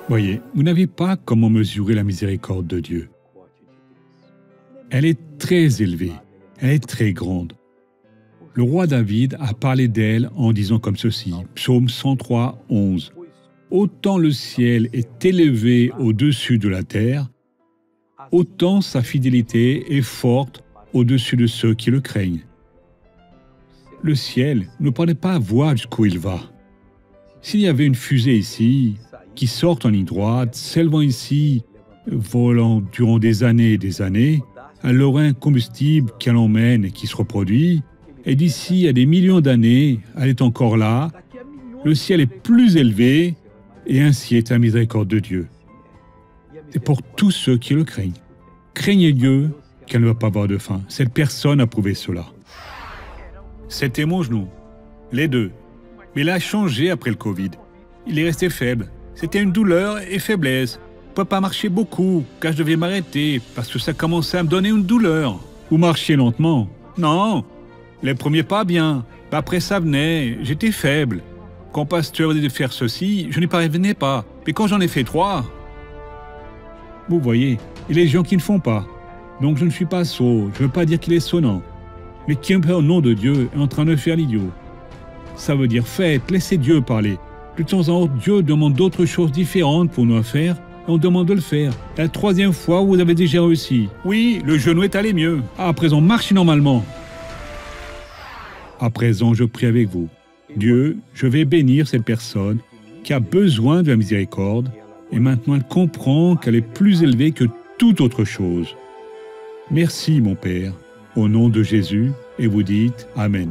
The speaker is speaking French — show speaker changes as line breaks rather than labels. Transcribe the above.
Voyez, vous n'avez pas comment mesurer la miséricorde de Dieu. Elle est très élevée, elle est très grande. Le roi David a parlé d'elle en disant comme ceci, Psaume 103, 11. « Autant le ciel est élevé au-dessus de la terre, autant sa fidélité est forte au-dessus de ceux qui le craignent. » Le ciel ne pourrait pas voir jusqu'où il va. S'il y avait une fusée ici, qui sort en ligne droite, s'élevant ici, volant durant des années et des années, elle aurait un combustible qui l'emmène et qui se reproduit, et d'ici à des millions d'années, elle est encore là, le ciel est plus élevé, et ainsi est la miséricorde de Dieu. C'est pour tous ceux qui le craignent. Craignez Dieu, qu'elle ne va pas avoir de fin. Cette personne a prouvé cela. C'était mon genou, les deux. Mais il a changé après le Covid. Il est resté faible. C'était une douleur et faiblesse. Je ne pouvais pas marcher beaucoup, car je devais m'arrêter, parce que ça commençait à me donner une douleur. Vous marchiez lentement? Non. Les premiers pas bien. Après ça venait, j'étais faible. Quand le pasteur disait de faire ceci, je n'y parvenais pas. Mais quand j'en ai fait 3... Vous voyez, il y a des gens qui ne font pas. Donc je ne suis pas sot, je ne veux pas dire qu'il est sonnant. Mais qui, au nom de Dieu, est en train de faire l'idiot. Ça veut dire faites, laissez Dieu parler. De temps en temps, Dieu demande d'autres choses différentes pour nous faire, et on demande de le faire. La 3e fois, vous avez déjà réussi. Oui, le genou est allé mieux. À présent, marchez normalement. À présent, je prie avec vous. Dieu, je vais bénir cette personne qui a besoin de la miséricorde, et maintenant elle comprend qu'elle est plus élevée que toute autre chose. Merci, mon Père, au nom de Jésus, et vous dites Amen.